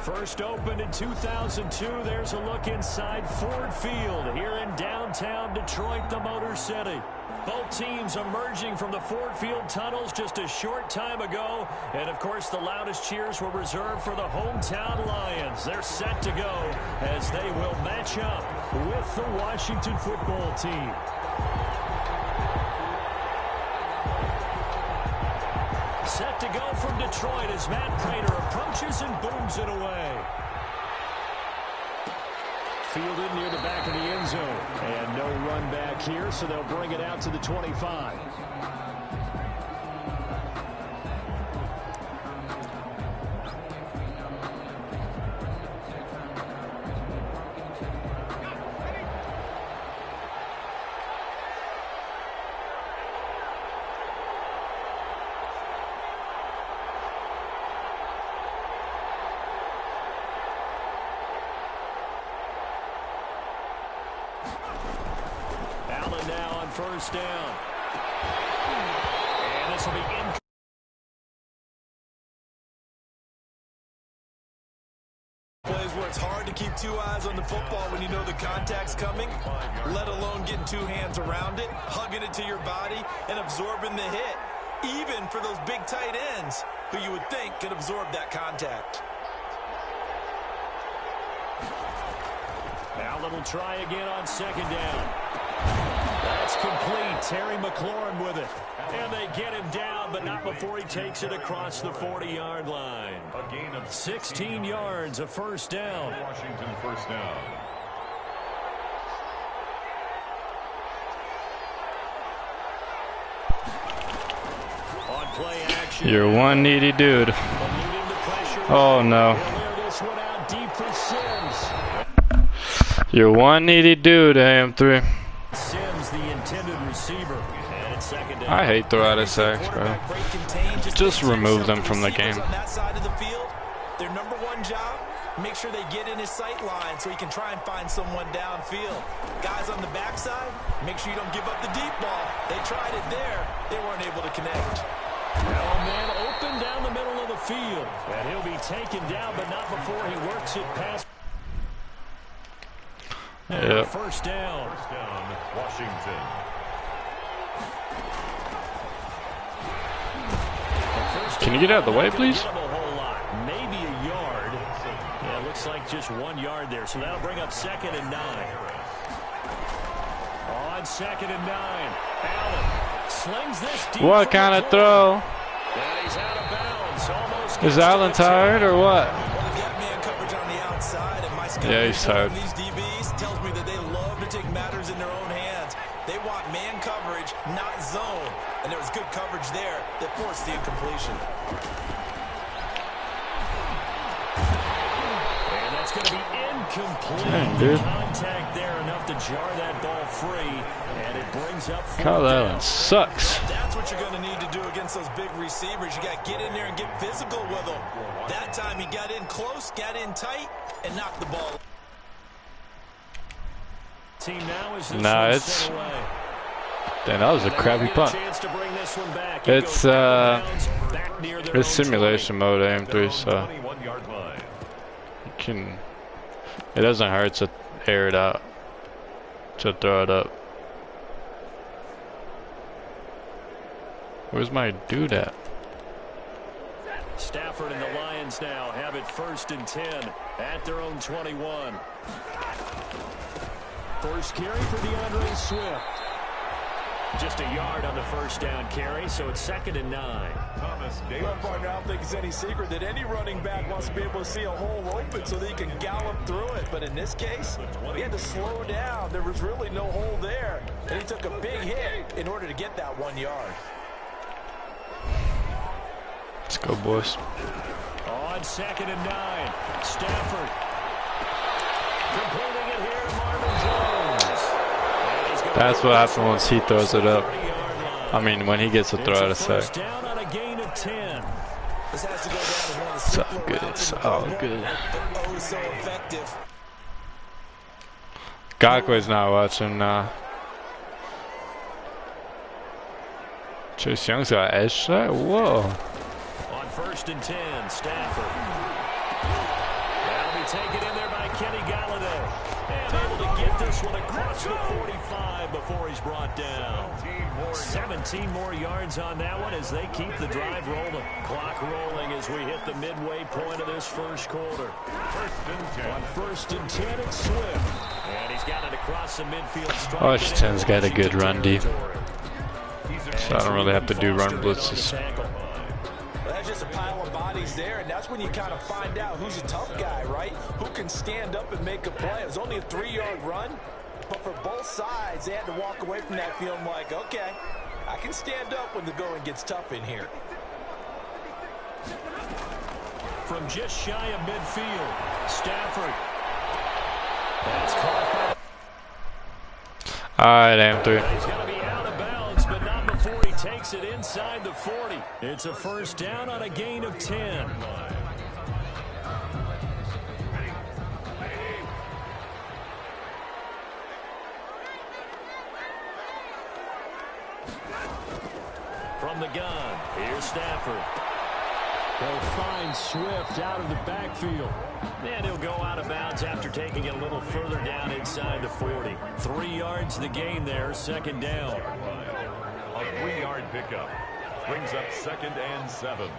First opened in 2002. There's a look inside Ford Field here in downtown Detroit, the Motor City. Both teams emerging from the Ford Field tunnels just a short time ago. And, of course, the loudest cheers were reserved for the hometown Lions. They're set to go as they will match up with the Washington football team. Set to go from Detroit as Matt Prater approaches and booms it away. Fielded near the back of the end zone. And no run back here, so they'll bring it out to the 25. Allen now on first down. And this will be in. Plays where it's hard to keep two eyes on the football when you know the contact's coming, let alone getting two hands around it, hugging it to your body, and absorbing the hit, even for those big tight ends who you would think could absorb that contact. Allen will try again on second down. That's complete. Terry McLaurin with it. And they get him down, but not before he takes it across the 40-yard line. A gain of 16 yards, a first down. Washington first down. On play action. You're one needy dude. Oh no. You're one needy dude, AM3. Sims, the intended receiver. And it's second down. I hate throwing sacks, bro. Just remove them from the game. On that side of the field, their number one job, make sure they get in his sight line so he can try and find someone downfield. Guys on the backside, make sure you don't give up the deep ball. They tried it there. They weren't able to connect. Oh, man, open down the middle of the field. And he'll be taken down, but not before he works it past. Yeah. First down. First down, Washington. Can you get out of the way, please? Maybe a yard. Yeah, it looks like just 1 yard there. So that'll bring up second and 9. On second and 9. Allen slings this deep. What kind of throw? And he's out of bounds. Almost Is Allen tired or what? Well, they've got man coverage on the outside, and my scouting Yeah, he's tired. from these DBs tells me that they love to take matters in their own hands. They want man coverage, not zone. And there was good coverage there that forced the incompletion. And that's going to be incomplete. Dang, dude. Contact there enough to jar that ball free. And it brings up Kyle Allen sucks. That's what you're going to need to do against those big receivers. You got to get in there and get physical with them. That time he got in close, got in tight, and knocked the ball. Team now is Nah, it's... Damn, that was a crappy punt. It's simulation mode, AM3, so you can. It doesn't hurt to air it out, to throw it up. Where's my dude at? Stafford and the Lions now have it first and 10 at their own 21. First carry for DeAndre Swift. Just a yard on the first down carry, so it's second and 9. Thomas Davis. Well, partner, I don't think it's any secret that any running back wants to be able to see a hole open so that he can gallop through it. But in this case, he had to slow down. There was really no hole there, and he took a big hit in order to get that 1 yard. Let's go, boys. On second and 9, Stafford. Completing it here to Marvin Jones. That's what happens once he throws it up. I mean, when he gets to throw out a sack. Down on a gain of 10. So good, so good. Gakwe's not watching now. Chase Young's got edge shot. Whoa. On first and 10, Stafford. taken in there by Kenny Galladay. And able to get this one across the 45 before he's brought down. 17 more yards on that one as they keep the drive rolling. Clock rolling as we hit the midway point of this first quarter. On 1st and 10, it's Swift. And he's got it across the midfield. Washington's got a good run D, so I don't really have to do run blitzes. That's just a pile of bodies there, and that's when you kind of find out who's a tough guy, right? Who can stand up and make a play. It was only a 3-yard run, but for both sides, they had to walk away from that feeling like, okay, I can stand up when the going gets tough in here. From just shy of midfield, Stafford. That's caught by... Alright, I'm through. He's going to be out of bounds, but not before he takes it inside the 40. It's a first down on a gain of 10. From the gun, here's Stafford. They'll find Swift out of the backfield. And he'll go out of bounds after taking it a little further down inside the 40. 3 yards the gain there, second down. A 3-yard pickup brings up 2nd and 7.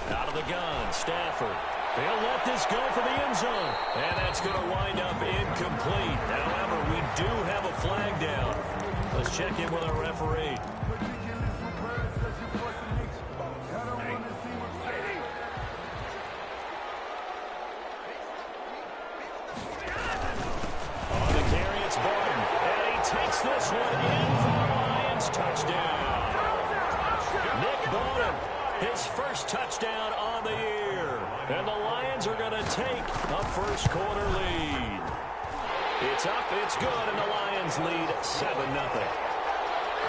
Out of the gun, Stafford. They'll let this go for the end zone. And that's going to wind up incomplete. However, we do have a flag down. Let's check in with our referee. On the carry, it's Barton. And he takes this one in for the Lions. Touchdown. Nick Barton, his first touchdown on the year. And the Lions are going to take a first quarter lead. It's up, it's good, and the Lions lead 7-0.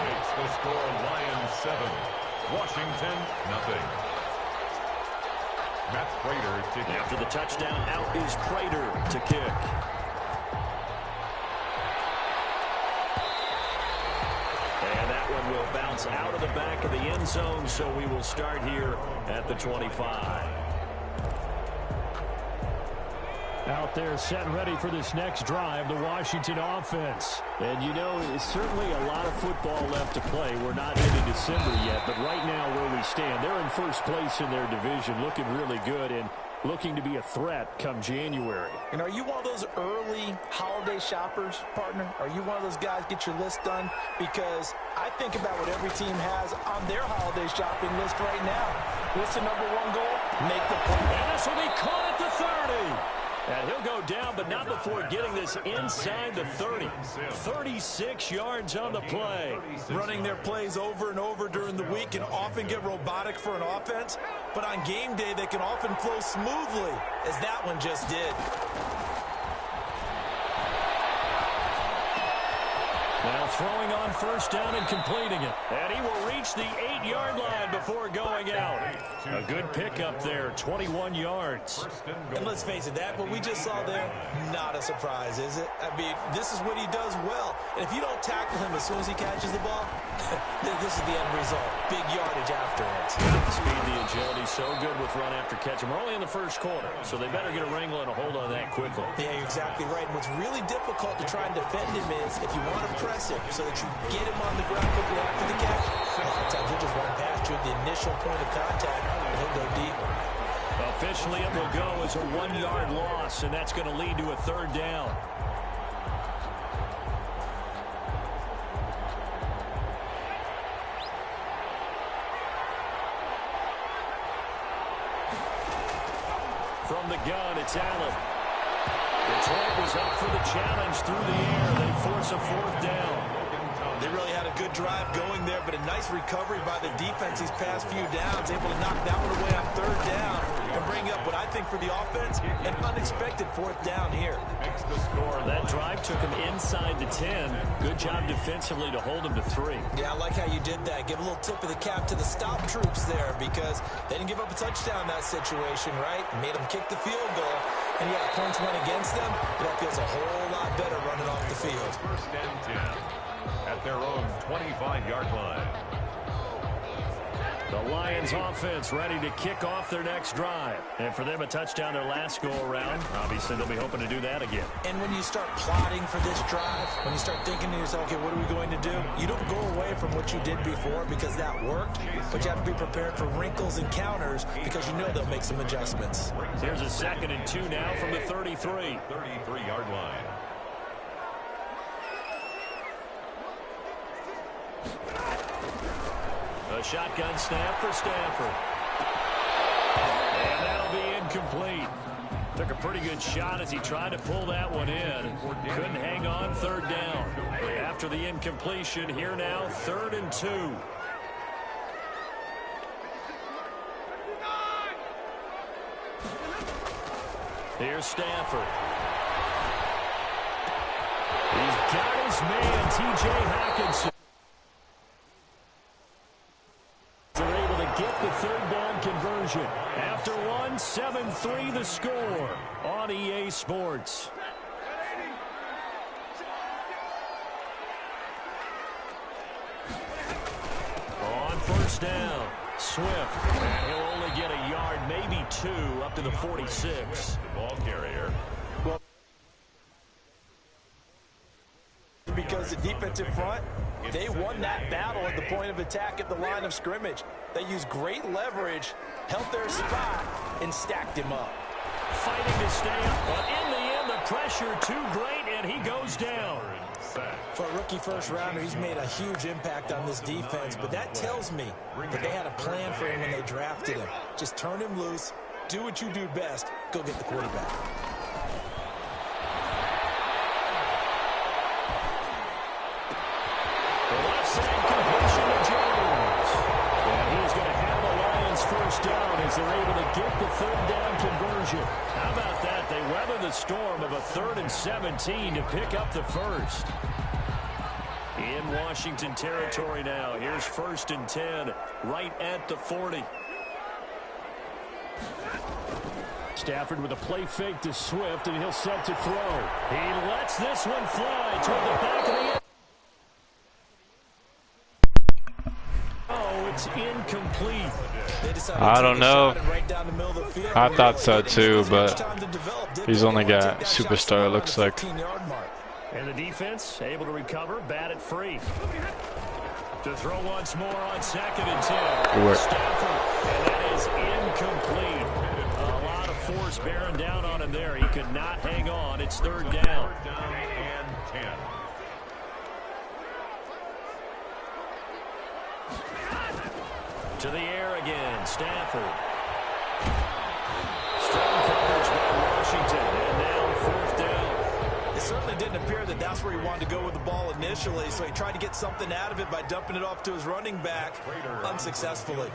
Makes the score Lions 7, Washington nothing. Matt Prater to kick. After the touchdown, out is Prater to kick. And that one will bounce out of the back of the end zone, so we will start here at the 25. Out there set and ready for this next drive, the Washington offense. And you know, it's certainly a lot of football left to play. We're not into December yet, but right now where we stand, they're in first place in their division, looking really good and looking to be a threat come January. And are you one of those early holiday shoppers, partner? Are you one of those guys get your list done? Because I think about what every team has on their holiday shopping list right now. What's the #1 goal? Make the play. And this will be caught at the 30. And he'll go down, but not before getting this inside the 30. 36 yards on the play. Running their plays over and over during the week can often get robotic for an offense, but on game day they can often flow smoothly, as that one just did. Now throwing on first down and completing it. And he will reach the 8-yard line before going out. A good pickup there, 21 yards. And let's face it, that what we just saw there, not a surprise, is it? I mean, this is what he does well. And if you don't tackle him as soon as he catches the ball, this is the end result. Big yardage after it. The speed, the agility, so good with run after catch. We're only in the first quarter, so they better get a wrangle and a hold on that quickly. Yeah, you're exactly right. And what's really difficult to try and defend him is if you want to press him so that you get him on the ground quickly after the catch, a lot of times he'll just run past you at the initial point of contact, and he'll go deep. Officially, it will go as a 1-yard loss, and that's going to lead to a third down. From the gun, it's Allen. Detroit was up for the challenge through the air. They force a fourth down. They really had a good drive going there, but a nice recovery by the defense these past few downs, able to knock that one away on third down and bring up what I think for the offense, an unexpected fourth down here. Makes the score. That drive took him inside the 10. Good job defensively to hold him to 3. Yeah, I like how you did that. Give a little tip of the cap to the stop troops there because they didn't give up a touchdown in that situation, right? Made them kick the field goal. And yeah, points went against them, but that feels a whole lot better running off the field. 1st and 10 at their own 25-yard line. The Lions offense ready to kick off their next drive. And for them, a touchdown their last go-around. Obviously, they'll be hoping to do that again. And when you start plotting for this drive, when you start thinking to yourself, okay, what are we going to do? You don't go away from what you did before because that worked, but you have to be prepared for wrinkles and counters because you know they'll make some adjustments. Here's a 2nd and 2 now from the 33. 33-yard line. A shotgun snap for Stafford. And that'll be incomplete. Took a pretty good shot as he tried to pull that one in. Couldn't hang on 3rd down. After the incompletion, here now, 3rd and 2. Here's Stafford. He's got his man, T.J. Hockenson. They're able to get the 3rd down conversion. After one, 7-3 the score on EA Sports. On 1st down, Swift. And he'll only get a yard, maybe 2, up to the 46. The ball carrier. Because the defensive front, they won that battle at the point of attack at the line of scrimmage. They used great leverage, held their spot, and stacked him up. Fighting to stay up, but in the end, the pressure too great, and he goes down. For a rookie first-rounder, he's made a huge impact on this defense, but that tells me that they had a plan for him when they drafted him. Just turn him loose, do what you do best, go get the quarterback. Completion to Jones. And he's going to have the Lions 1st down as they're able to get the 3rd down conversion. How about that? They weather the storm of a 3rd and 17 to pick up the 1st. In Washington territory now. Here's 1st and 10 right at the 40. Stafford with a play fake to Swift, and he'll set to throw. He lets this one fly toward the back of the end. It's incomplete. I don't know. I thought so too, but he's only got superstar, it looks like. And the defense able to recover, bat it free. To throw once more on 2nd and 10. Stafford, and that is incomplete. A lot of force bearing down on him there. He could not hang on. It's 3rd down. 3rd and 10. To the air again, Stafford. Strong coverage by Washington, and now 4th down. It certainly didn't appear that that's where he wanted to go with the ball initially, so he tried to get something out of it by dumping it off to his running back unsuccessfully.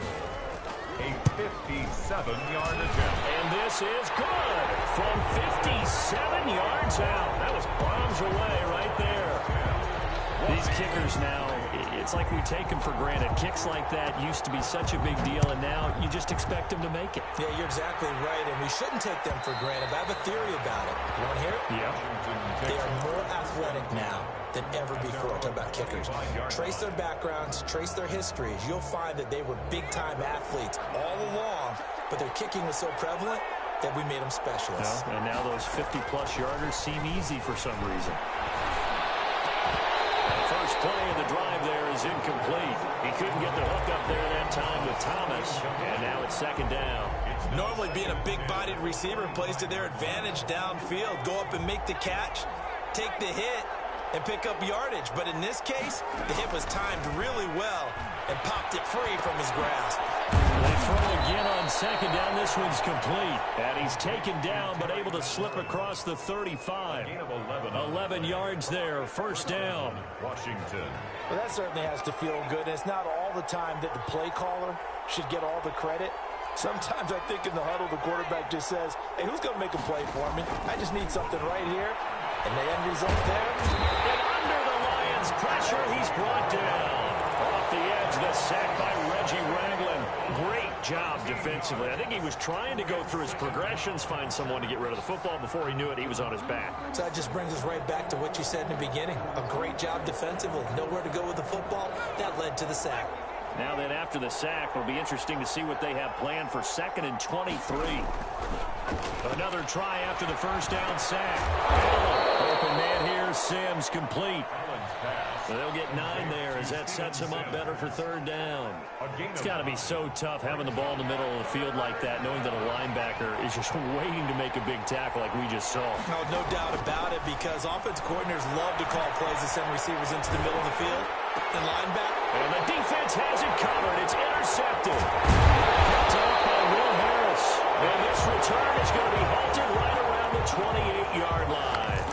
A 57-yard attempt. And this is good from 57 yards out. That was bombs away right there. These kickers now, it's like we take them for granted. Kicks like that used to be such a big deal, and now you just expect them to make it. Yeah, you're exactly right, and we shouldn't take them for granted. But I have a theory about it. You want to hear it? Yeah. They are more athletic now than ever before. Talk about kickers. Trace their backgrounds, trace their histories. You'll find that they were big-time athletes all along, but their kicking was so prevalent that we made them specialists. And now those 50-plus yarders seem easy for some reason. First play of the drive there is incomplete. He couldn't get the hook up there that time with Thomas, and now it's 2nd down. Normally being a big-bodied receiver plays to their advantage downfield. Go up and make the catch, take the hit, and pick up yardage. But in this case, the hit was timed really well and popped it free from his grasp. They throw again on 2nd down. This one's complete. And he's taken down, but able to slip across the 35. 11 yards there. 1st down. Washington. Well, that certainly has to feel good. And it's not all the time that the play caller should get all the credit. Sometimes I think in the huddle, the quarterback just says, hey, who's going to make a play for me? I just need something right here. And the end result there. And under the Lions' pressure, he's brought down. Off the edge, the sack by Reggie Ragland. Great job defensively. I think he was trying to go through his progressions, find someone to get rid of the football. Before he knew it, he was on his back. So that just brings us right back to what you said in the beginning. A great job defensively. Nowhere to go with the football. That led to the sack. Now then, after the sack, it'll be interesting to see what they have planned for 2nd and 23. Another try after the first down sack. Open man here, Sims complete. So they'll get 9 there as that sets them up better for 3rd down. It's got to be so tough having the ball in the middle of the field like that, knowing that a linebacker is just waiting to make a big tackle like we just saw. No doubt about it, because offense coordinators love to call plays to send receivers into the middle of the field. And linebacker. And the defense has it covered. It's intercepted. Picked up by Will Harris. And this return is going to be halted right around the 28-yard line.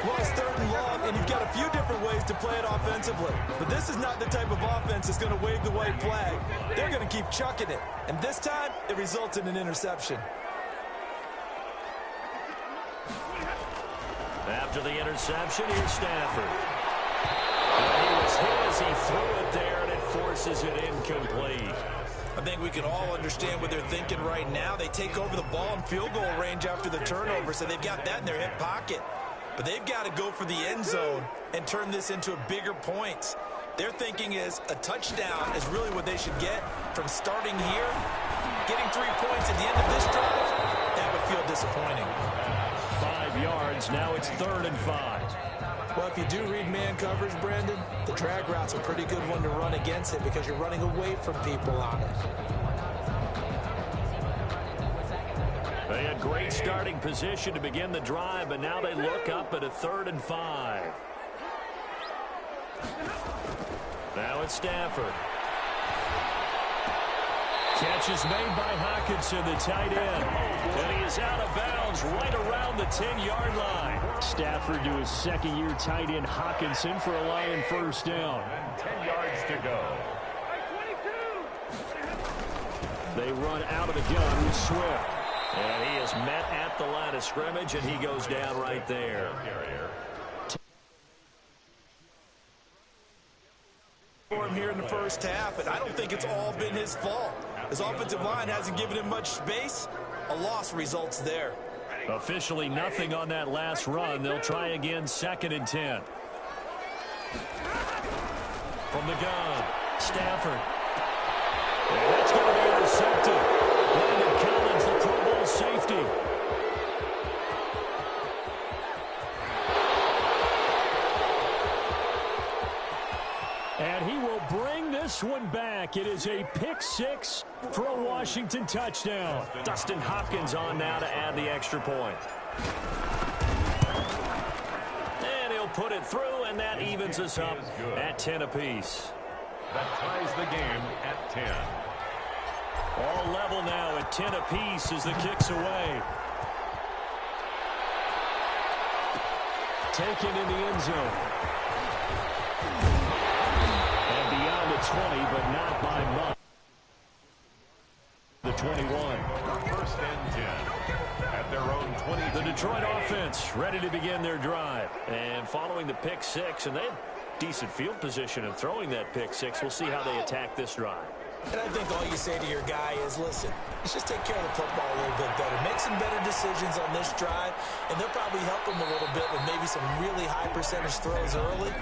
Well, it's 3rd and long, and you've got a few different ways to play it offensively. But this is not the type of offense that's going to wave the white flag. They're going to keep chucking it. And this time, it results in an interception. After the interception, here's Stafford. And he was hit as he threw it there, and it forces it incomplete. I think we can all understand what they're thinking right now. They take over the ball in field goal range after the turnover, so they've got that in their hip pocket. But they've got to go for the end zone and turn this into bigger points. Their thinking is a touchdown is really what they should get from starting here. Getting 3 points at the end of this drive, that would feel disappointing. 5 yards, now it's 3rd and 5. Well, if you do read man coverage, Brandon, the drag route's a pretty good one to run against it because you're running away from people on it. They had great starting position to begin the drive, but now they look up at a 3rd and 5. Now it's Stafford. Catch is made by Hockenson, the tight end. And he is out of bounds right around the 10-yard line. Stafford to his 2nd-year tight end, Hockenson, for a Lion first down. And 10 yards to go. They run out of the gun with Swift. And he is met at the line of scrimmage, and he goes down right there. For him here in the first half, and I don't think it's all been his fault. His offensive line hasn't given him much space. A loss results there. Officially nothing on that last run. They'll try again, 2nd and 10. From the gun, Stafford. And that's going to be intercepted. Landon Collins, the Pro Bowl safety. And he will bring this one back. It is a pick 6 for a Washington touchdown. Dustin Hopkins on now to add the extra point. And he'll put it through, and that evens us up at 10 apiece. That ties the game at 10. All level now at 10 apiece as the kick's away. Taken in the end zone. And beyond the 20, but not by much. The 21. 1st and 10 at their own 20. The Detroit offense ready to begin their drive. And following the pick 6, and they have decent field position in throwing that pick 6. We'll see how they attack this drive. And I think all you say to your guy is, listen, let's just take care of the football a little bit better. Make some better decisions on this drive, and they'll probably help him a little bit with maybe some really high percentage throws early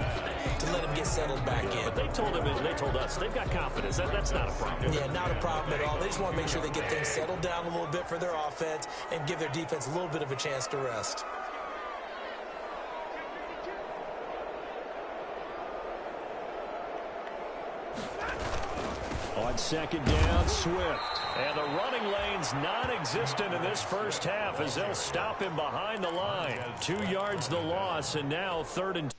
to let him get settled back in. But they told him, and they told us, they've got confidence. That's not a problem. Yeah, not a problem at all. They just want to make sure they get things settled down a little bit for their offense and give their defense a little bit of a chance to rest. On 2nd down, Swift. And the running lane's non-existent in this first half as they'll stop him behind the line. 2 yards the loss, and now 3rd and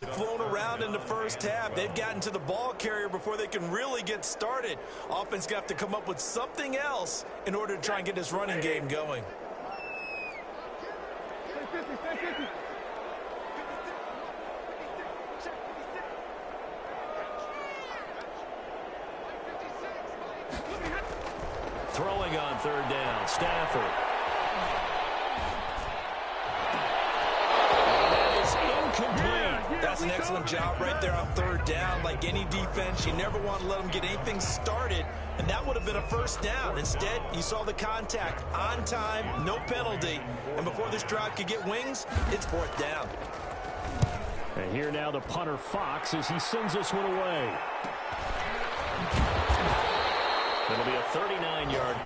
2. Flown around in the first half. They've gotten to the ball carrier before they can really get started. Offense got to come up with something else in order to try and get this running game going. Throwing on 3rd down, Stafford. And that is incomplete. That's an excellent job right there on 3rd down. Like any defense, you never want to let them get anything started, and that would have been a first down. Instead, you saw the contact on time, no penalty, and before this drive could get wings, it's 4th down. And here now the punter Fox as he sends this one away. It'll be a 39-yard.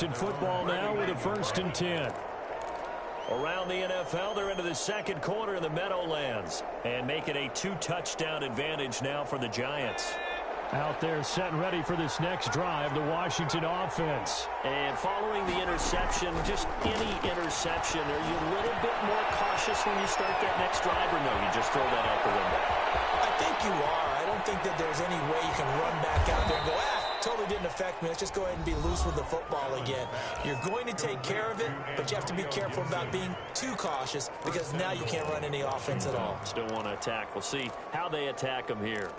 In football now with a 1st and 10. Around the NFL, they're into the second quarter in the Meadowlands and make it a 2-touchdown advantage now for the Giants. Out there set and ready for this next drive, the Washington offense. And following the interception, just any interception, are you a little bit more cautious when you start that next drive, or no, you just throw that out the window? I think you are. I don't think that there's any way you can run back out there and go, totally didn't affect me. Let's just go ahead and be loose with the football again. You're going to take care of it, but you have to be careful about being too cautious because now you can't run any offense at all. Still want to attack. We'll see how they attack them here.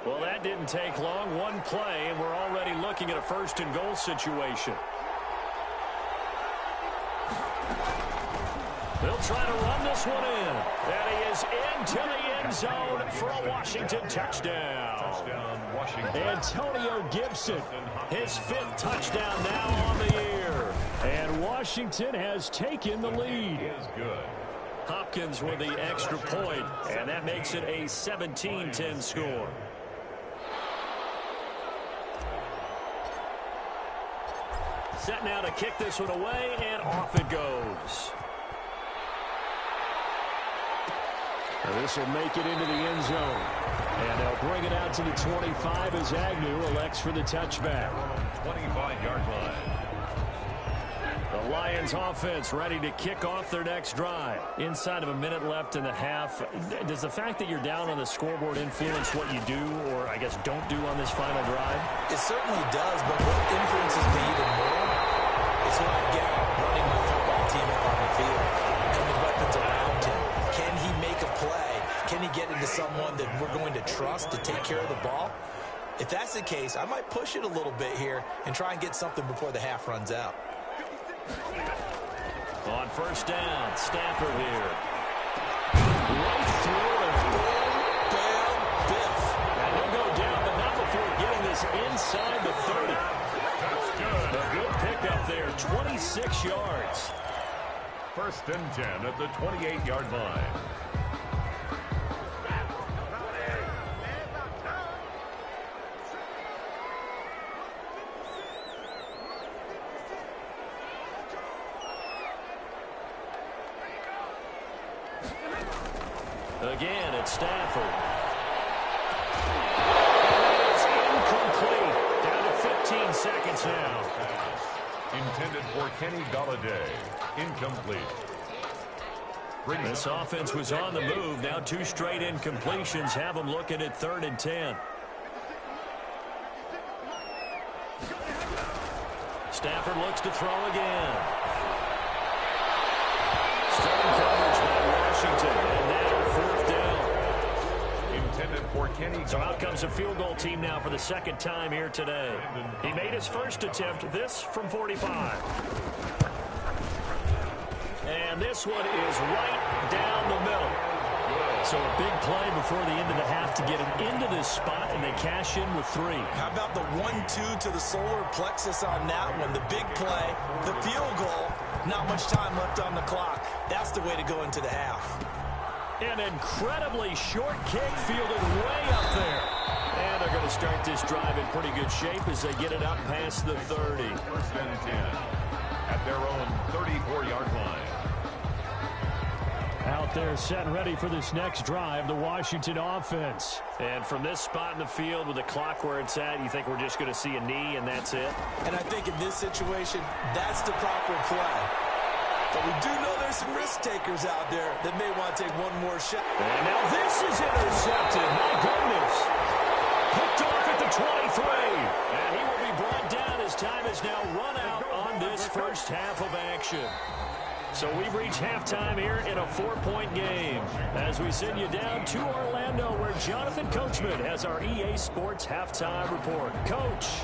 Well, that didn't take long. One play, and we're already looking at a 1st and goal situation. They'll try to run this one in. And he is into the end zone for a Washington touchdown. Antonio Gibson, his 5th touchdown now on the year. And Washington has taken the lead. Hopkins with the extra point, and that makes it a 17-10 score. Set now to kick this one away, and off it goes. And this will make it into the end zone. And they'll bring it out to the 25 as Agnew elects for the touchback. 25-yard line. The Lions offense ready to kick off their next drive. Inside of a minute left in the half. Does the fact that you're down on the scoreboard influence what you do, or I guess don't do on this final drive? It certainly does, but what influences me even more is who I've got running my football team up on the field and the weapons around him. Can he make a play? Can he get into someone that we're going to trust to take care of the ball? If that's the case, I might push it a little bit here and try and get something before the half runs out. On 1st down, Stafford here. Right through it. Bam, biff. And he'll go down, but not before getting this inside the 30. A good pickup there, 26 yards. 1st and 10 at the 28-yard line. Again, it's Stafford. It's incomplete. Down to 15 seconds now. Intended for Kenny Golladay. Incomplete. This offense was on the move. Now 2 straight incompletions have them looking at 3rd and 10. Stafford looks to throw again. Strong coverage by Washington. And now 4th down. Intended for Kenny Golladay. So out comes a field goal team now for the 2nd time here today. He made his first attempt, this from 45. And this one is right down the middle. So a big play before the end of the half to get him into this spot, and they cash in with 3. How about the 1-2 to the solar plexus on that one? The big play, the field goal, not much time left on the clock. That's the way to go into the half. An incredibly short kick fielded way up there. And they're going to start this drive in pretty good shape as they get it up past the 30. 1st and 10 at their own 34-yard line. Out there set and ready for this next drive, the Washington offense. And from this spot in the field with the clock where it's at, you think we're just going to see a knee and that's it? And I think in this situation, that's the proper play. But we do know there's some risk takers out there that may want to take one more shot. And now this is intercepted. My goodness. Picked off at the 23. And he will be brought down as time has now run out on this first half of action. So we've reached halftime here in a 4-point game as we send you down to Orlando where Jonathan Coachman has our EA Sports halftime report. Coach.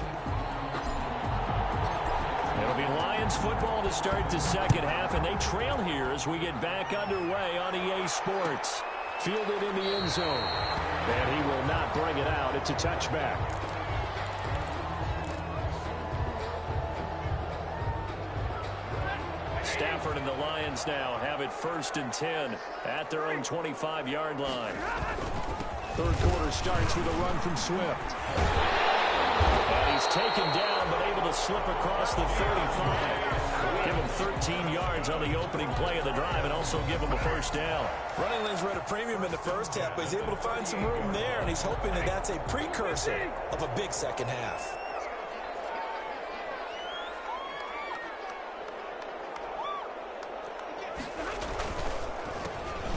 It'll be Lions football to start the second half, and they trail here as we get back underway on EA Sports. Fielded in the end zone. And he will not bring it out. It's a touchback. Stafford and the Lions now have it 1st and 10 at their own 25-yard line. Third quarter starts with a run from Swift. And he's taken down, but able to slip across the 35. Give him 13 yards on the opening play of the drive and also give him a first down. Running lanes were at a premium in the first half, but he's able to find some room there, and he's hoping that that's a precursor of a big second half.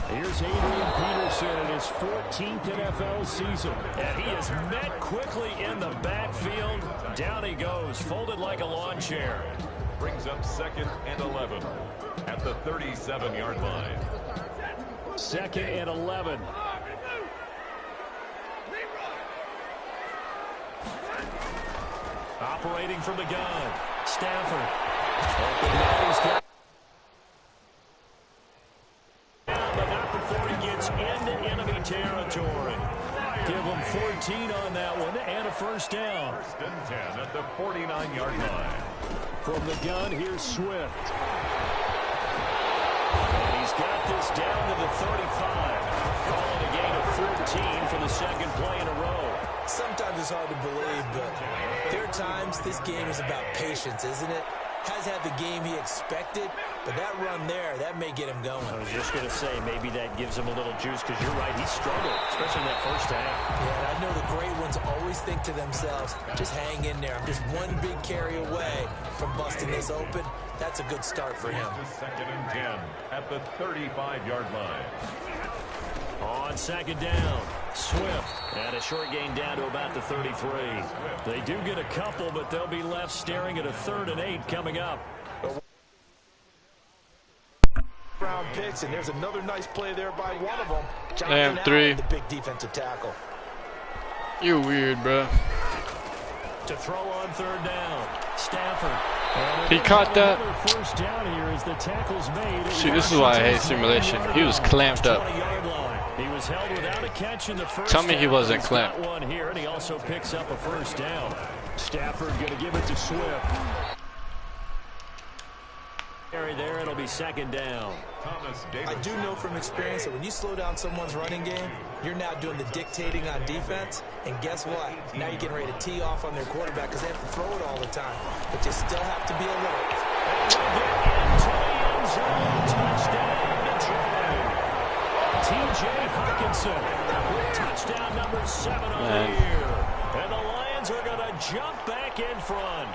Here's Adrian Peterson in his 14th NFL season. And he is met quickly in the backfield. Down he goes, folded like a lawn chair. Brings up 2nd and 11 at the 37-yard line. 2nd and 11. Operating from the gun. Stafford. Open man, he's got but not before he gets into enemy territory. Give him 14 on that one and a first down. 1st and 10 at the 49-yard line. From the gun, here's Swift. And he's got this down to the 35. Calling a gain of 14 for the 2nd play in a row. Sometimes it's hard to believe, but there are times this game is about patience, isn't it? Has had the game he expected, but that run there, that may get him going. I was just going to say, maybe that gives him a little juice, because you're right, he struggled, especially in that first half. Yeah, and I know the great ones always think to themselves, just hang in there. I'm just one big carry away from busting this open. That's a good start for him. 2nd and 10 at the 35-yard line. On 2nd down, Swift. And a short gain down to about the 33. They do get a couple, but they'll be left staring at a 3rd and 8 coming up. Round picks, and there's another nice play there by one of them. Damn, 3. The big defensive tackle. You weird, bro. To throw on 3rd down, Stafford. He caught that. First down here as the tackle's made. See, this is why I hate simulation. He was clamped up. He was held without a catch in the first. Tell me he wasn't clamped. One here, and he also picks up a first down. Stafford going to give it to Swift. There, it'll be 2nd down. I do know from experience that when you slow down someone's running game, you're now doing the dictating on defense. And guess what? Now you're getting ready to tee off on their quarterback because they have to throw it all the time. But you still have to be alert. Touchdown, Detroit. T.J. Hockenson with touchdown number 7 on the year. And the Lions are going to jump back in front.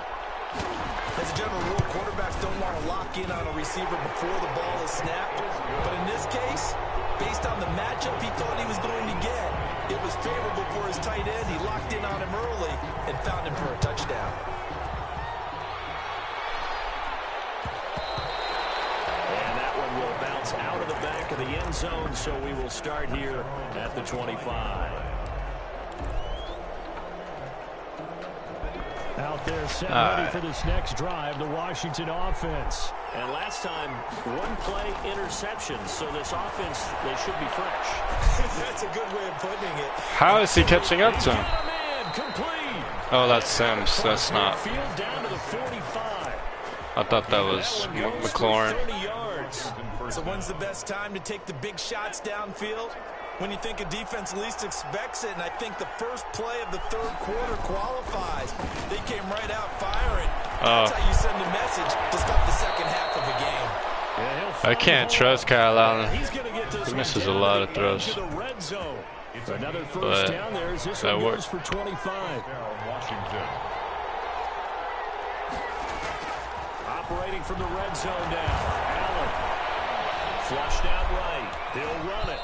As a general rule, quarterbacks don't want to lock in on a receiver before the ball is snapped. But in this case, based on the matchup he thought he was going to get, it was favorable for his tight end. He locked in on him early and found him for a touchdown. And that one will bounce out of the back of the end zone, so we will start here at the 25. Out there set ready for this next drive, the Washington offense. And last time, one play interception, so this offense, they should be fresh. That's a good way of putting it. How is he catching up to him? Complete. Oh, that's Sims. That's not. Field down to the 45. I thought that was McLaurin. 30 yards. So when's the best time to take the big shots downfield? When you think a defense least expects it, and I think the first play of the 3rd quarter qualifies. They came right out firing. That's how you send a message to start the second half of a game. Yeah, I can't trust Kyle Allen. He's gonna get this He misses a lot of throws. to the red zone. Another first down there as this one goes for 25. Washington. Operating from the red zone now. Allen. Flushed out right. He'll run it.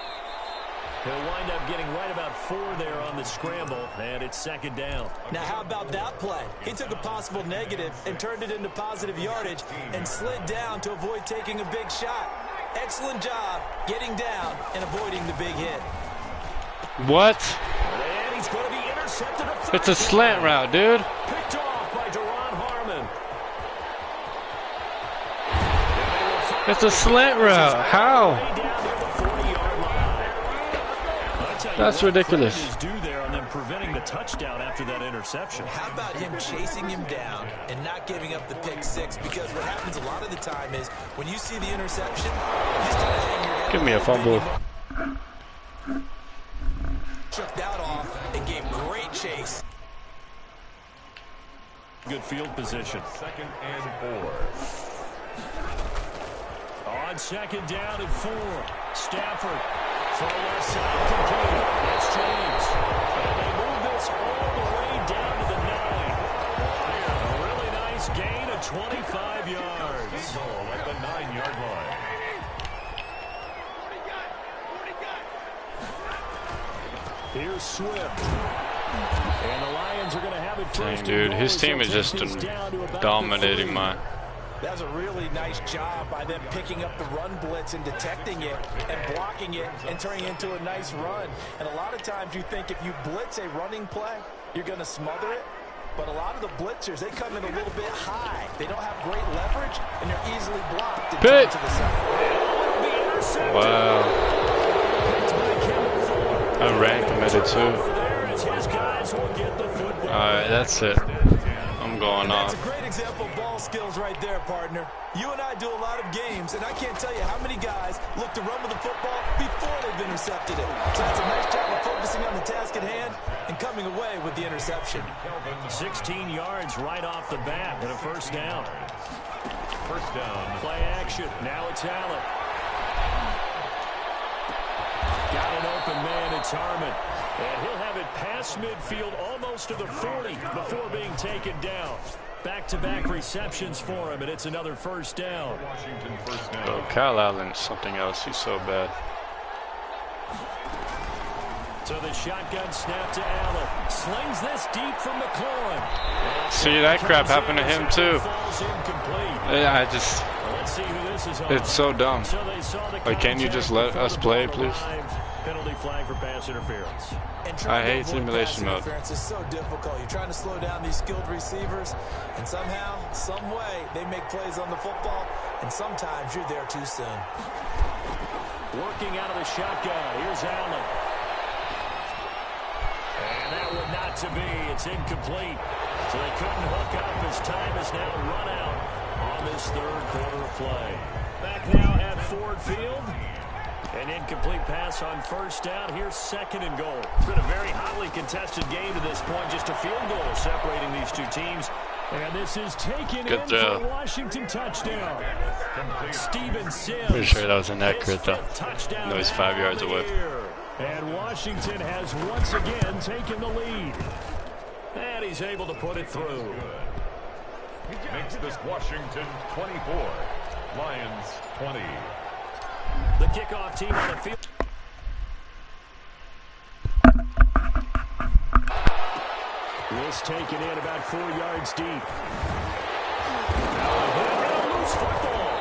He'll wind up getting right about 4 there on the scramble, and it's 2nd down. Now, how about that play? He took a possible negative and turned it into positive yardage and slid down to avoid taking a big shot. Excellent job getting down and avoiding the big hit. What? And he's going to be intercepted. It's a slant route, dude. Picked off by Deron Harmon. It's a slant route. How? That's ridiculous. Do there on them preventing a touchdown after that interception. How about him chasing him down and not giving up the pick six? Because what happens a lot of the time is when you see the interception, you just kind of hang your head. Give me a fumble. Shook that off and gave great chase. Good field position. 2nd and 4. On 2nd down and 4. Stafford from left side complete. That's James. And they move this all the way down to the 9. A really nice gain of 25 yards. Goal at the 9-yard line. Here's Swift. And the Lions are going to have it first. Dang, dude, his team is just dominating mine. That was a really nice job by them picking up the run blitz and detecting it and blocking it and turning it into a nice run. And a lot of times you think if you blitz a running play, you're going to smother it. But a lot of the blitzers, they come in a little bit high. They don't have great leverage, and they're easily blocked. And Pit. To the side. Wow. I ran committed too. Alright, that's it. I'm going That's off. a great example of ball skills right there, partner. You and I do a lot of games, and I can't tell you how many guys look to run with the football before they've intercepted it. So that's a nice job of focusing on the task at hand and coming away with the interception. 16 yards right off the bat and a first down. First down. Play action. Now it's Allen. Got an open man. It's Harmon. And he'll have it past midfield almost to the 40 before being taken down. Back-to-back receptions for him, and it's another first down. Washington first down. Oh, Kyle Allen's something else. He's so bad. So the shotgun snap to Allen. Slings this deep from McLaurin. See, that crap happened to him too. Falls incomplete. Yeah, I just, Let's see who this is on. it's so dumb. So they saw the Like, can you just let us play, please? Penalty flag for pass interference. And I trying to hate avoid simulation pass mode. interference is so difficult. You're trying to slow down these skilled receivers, and somehow, some way, they make plays on the football, and sometimes you're there too soon. Working out of the shotgun. Here's Allen. And that one not to be. It's incomplete. So they couldn't hook up as time is now run out on this third quarter of play. Back now at Ford Field. An incomplete pass on first down. Here's 2nd and goal. It's been a very hotly contested game to this point. Just a field goal separating these two teams. And this is taken Good in job. for a Washington touchdown. Steven Sims. Pretty sure that was inaccurate though. Touchdown. No, he's 5 yards away. And Washington has once again taken the lead. And he's able to put it through. Makes this Washington 24. Lions 20. The kickoff team on the field. This taken in about 4 yards deep. And a loose football.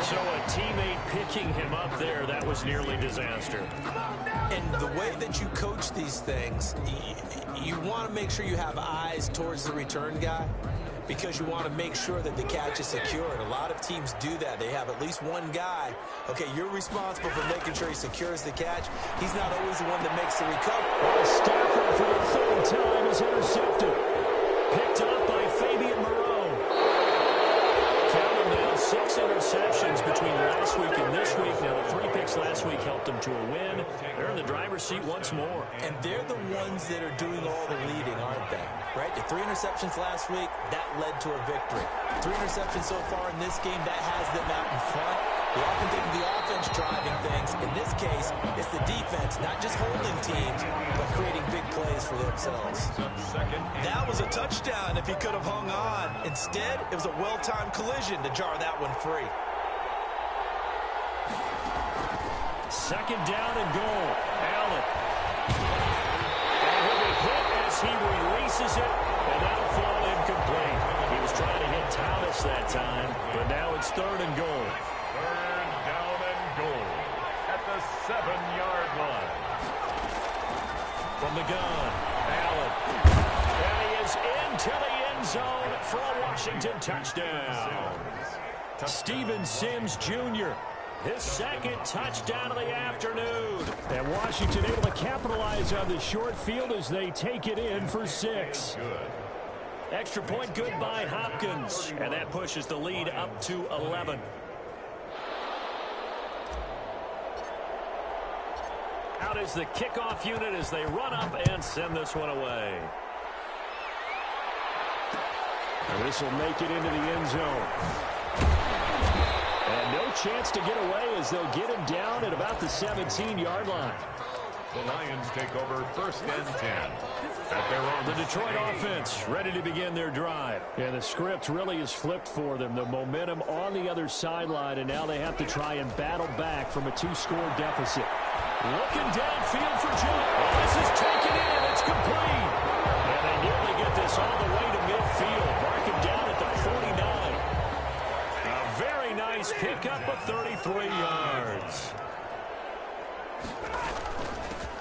So a teammate picking him up there, that was nearly disaster. And the way that you coach these things, you want to make sure you have eyes towards the return guy because you want to make sure that the catch is secure. And a lot of teams do that. They have at least one guy. Okay, you're responsible for making sure he secures the catch. He's not always the one that makes the recovery. Well, Stafford for the 3rd time is intercepted. Picked up by Fabian Moreau. Counting now 6 interceptions between last week and this week. Now, the 3 picks last week helped them to a win. They're in the driver's seat once more. And they're the ones that are doing all the leading, aren't they? Right? The 3 interceptions last week, that led to a victory. 3 interceptions so far in this game, that has them out in front. We often think of the offense driving things. In this case, it's the defense, not just holding teams, but creating big plays for themselves. That was a touchdown if he could have hung on. Instead, it was a well-timed collision to jar that one free. 2nd down and goal. Allen. And he'll be hit as he releases it, and that'll fall incomplete. He was trying to hit Thomas that time, but now it's 3rd and goal. 3rd down and goal at the 7-yard line. From the gun, Allen. And he is into the end zone for a Washington touchdown. Steven Sims Jr. His second touchdown of the afternoon. And Washington able to capitalize on the short field as they take it in for 6. Extra point good by Hopkins. And that pushes the lead up to 11. Out is the kickoff unit as they run up and send this one away. And this will make it into the end zone. And no chance to get away as they'll get him down at about the 17-yard line. The Lions take over 1st and 10. At their own. The Detroit offense ready to begin their drive. And the script really is flipped for them. The momentum on the other sideline, and now they have to try and battle back from a 2-score deficit. Looking downfield for Jones. This is taken in. It's complete. And they nearly get this all the way to midfield. Mark him down at the 49. A very nice pickup of 33 yards.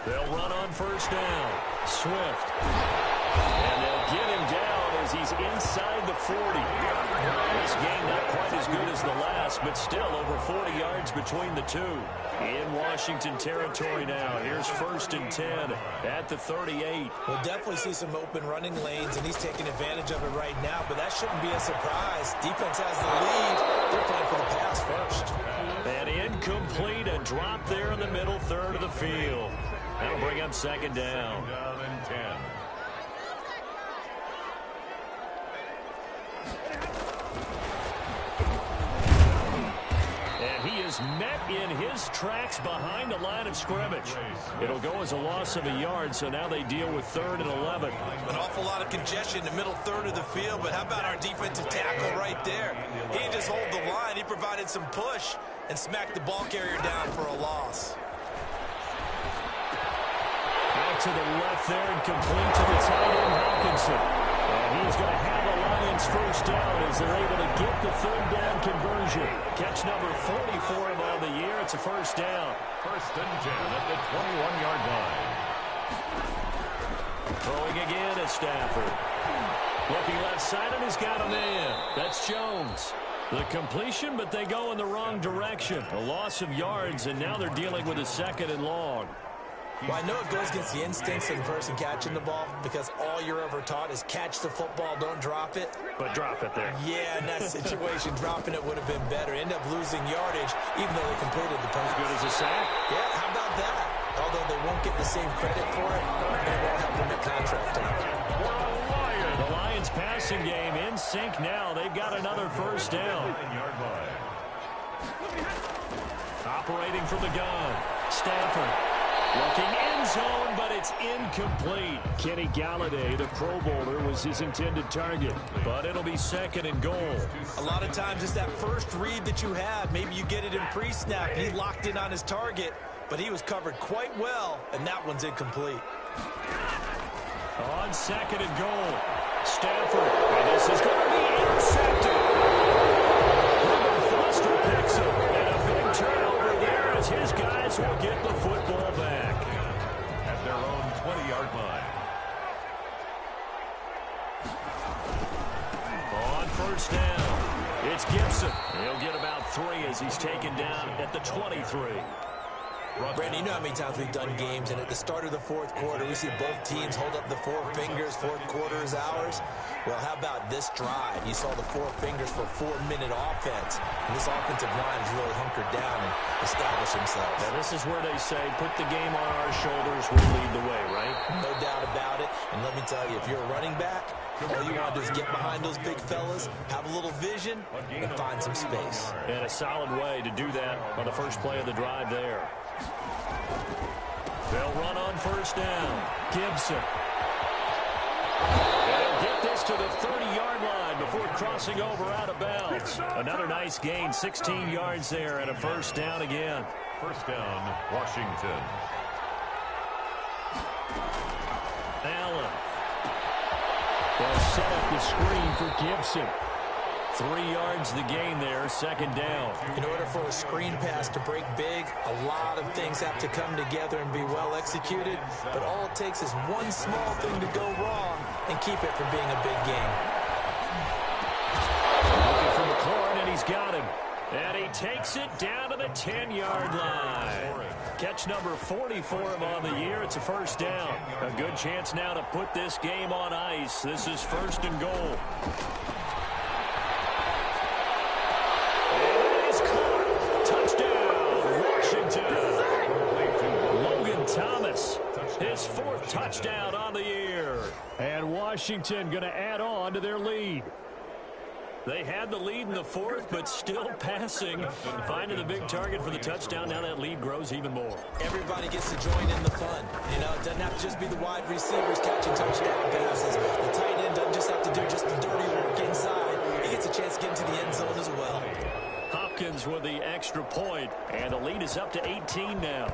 They'll run on 1st down. Swift. And they'll get him down as he's inside the 40. This game not quite as good as the last, but still over 40 yards between the two. In Washington territory now. Here's 1st and 10 at the 38. We'll definitely see some open running lanes, and he's taking advantage of it right now, but that shouldn't be a surprise. Defense has the lead. They're playing for the pass first. And incomplete, a drop there in the middle third of the field. That'll bring up 2nd down. Down and 10. And he is met in his tracks behind the line of scrimmage. It'll go as a loss of a yard, so now they deal with 3rd and 11. An awful lot of congestion in the middle third of the field, but how about our defensive tackle right there? He didn't just hold the line. He provided some push and smacked the ball carrier down for a loss. Out to the left there and complete to the tight end, Hawkinson. And he's going to have the Lions 1st down as they're able to get the 3rd down conversion. Catch number 44 of the year. It's a 1st down. 1st and 10 at the 21-yard line. Throwing again is Stafford. Looking left side, and he's got a man. That's Jones. The completion, but they go in the wrong direction. A loss of yards, and now they're dealing with a 2nd and long. Well, I know it goes against the instincts of the person catching the ball because all you're ever taught is catch the football, don't drop it. But drop it there. Yeah, in that situation, dropping it would have been better. End up losing yardage, even though they completed the pass. Good as a sack. Yeah, how about that? Although they won't get the same credit for it, it won't help them get contract time. The Lions passing game in sync now. They've got another 1st down. Operating from the gun. Stafford. Looking end zone, but it's incomplete. Kenny Galladay, the Pro Bowler, was his intended target. But it'll be 2nd and goal. A lot of times it's that first read that you have. Maybe you get it in pre-snap. He locked in on his target, but he was covered quite well, and that one's incomplete. On 2nd and goal. Stafford. And this is going to be intercepted. Ruben Foster picks him. And a big turnover there as his guys will get the football back. At their own 20-yard line. On 1st down, it's Gibson. He'll get about 3 as he's taken down at the 23. Brandon, you know how many times we've done games, and at the start of the 4th quarter, we see both teams hold up the 4 fingers, 4th quarter is ours. Well, how about this drive? You saw the 4 fingers for 4-minute offense, and this offensive line has really hunkered down and established themselves. Now, this is where they say, put the game on our shoulders, we'll lead the way, right? No doubt about it, and let me tell you, if you're a running back, all you want to do is get behind those big fellas, have a little vision, and find some space. And a solid way to do that on the first play of the drive there. They'll run on 1st down. Gibson. They'll get this to the 30-yard line before crossing over out of bounds. Another nice gain, 16 yards there, and a 1st down again. 1st down, Washington. Allen. They'll set up the screen for Gibson. 3 yards the gain there, 2nd down. In order for a screen pass to break big, a lot of things have to come together and be well executed, but all it takes is one small thing to go wrong and keep it from being a big game. Looking for McLaurin, and he's got him. And he takes it down to the 10-yard line. Catch number 40 for him on the year. It's a first down. A good chance now to put this game on ice. This is first and goal. And it is caught. Touchdown, Washington. Logan Thomas, his 4th touchdown on the year. And Washington going to add on to their lead. They had the lead in the 4th, but still passing. Finding the big target for the touchdown. Now that lead grows even more. Everybody gets to join in the fun. You know, it doesn't have to just be the wide receivers catching touchdown passes. The tight end doesn't just have to do just the dirty work inside. He gets a chance to get into the end zone as well. Hopkins with the extra point, and the lead is up to 18 now.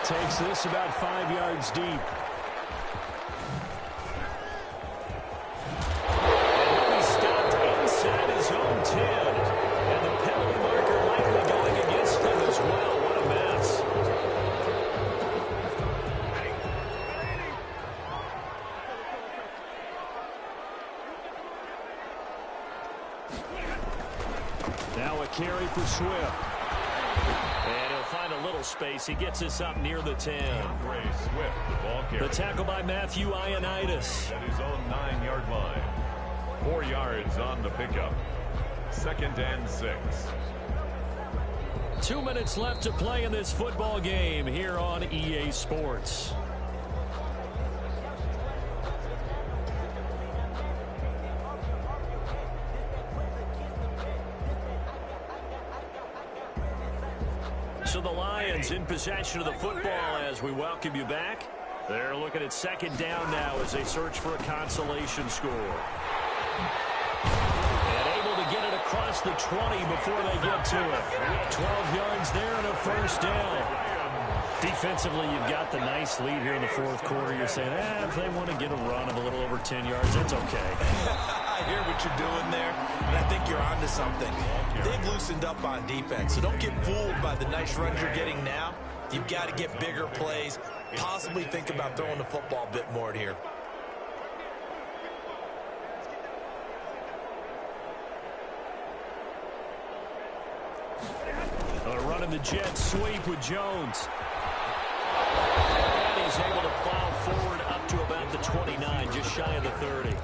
Takes this about 5 yards deep. Inside his own 10. And the penalty marker likely going against him as well. What a mess. Now a carry for Swift. And he'll find a little space. He gets this up near the 10. Ray Swift, the ball carrier. The tackle by Matthew Ioannidis. At his own 9-yard line. 4 yards on the pickup. 2nd and 6. 2 minutes left to play in this football game here on EA Sports. So the Lions in possession of the football as we welcome you back. They're looking at 2nd down now as they search for a consolation score. And able to get it across the 20 before they get to it. 12 yards there and a first down. Defensively, you've got the nice lead here in the 4th quarter. You're saying, if they want to get a run of a little over 10 yards, that's okay. I hear what you're doing there, and I think you're onto something. They've loosened up on defense, so don't get fooled by the nice runs you're getting now. You've got to get bigger plays, possibly think about throwing the football a bit more here. Running the jet sweep with Jones. And he's able to plow forward up to about the 29, just shy of the 30.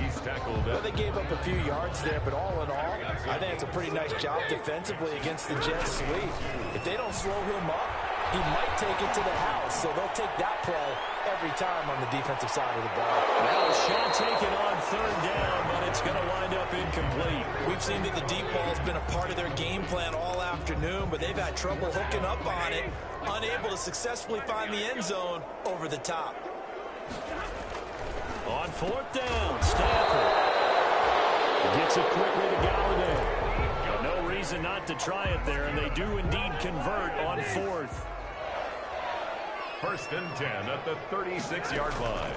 He's tackled. Well, they gave up a few yards there, but all in all, I think it's a pretty nice job defensively against the jet sweep. If they don't slow him up, he might take it to the house, so they'll take that play every time on the defensive side of the ball. Now a shot taken on 3rd down, but it's going to wind up incomplete. We've seen that the deep ball has been a part of their game plan all afternoon, but they've had trouble hooking up on it, unable to successfully find the end zone over the top. On 4th down, Stafford gets it quickly to Galladay. No reason not to try it there, and they do indeed convert on 4th. 1st and 10 at the 36-yard line.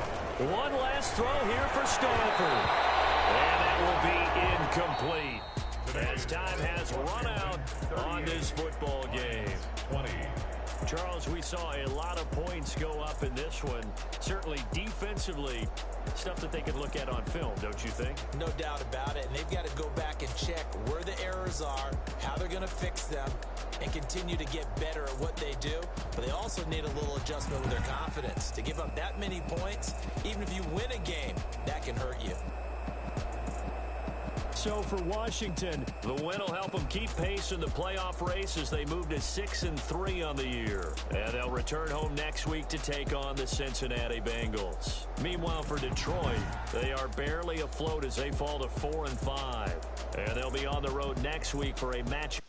One last throw here for Stafford. And that will be incomplete. As time has run out on this football game. 20. Charles, we saw a lot of points go up in this one. Certainly defensively, stuff that they could look at on film, don't you think? No doubt about it, and they've got to go back and check where the errors are, how they're going to fix them, and continue to get better at what they do. But they also need a little adjustment with their confidence. To give up that many points, even if you win a game, that can hurt you. So for Washington, the win will help them keep pace in the playoff race as they move to 6-3 on the year. And they'll return home next week to take on the Cincinnati Bengals. Meanwhile, for Detroit, they are barely afloat as they fall to 4-5. And they'll be on the road next week for a match.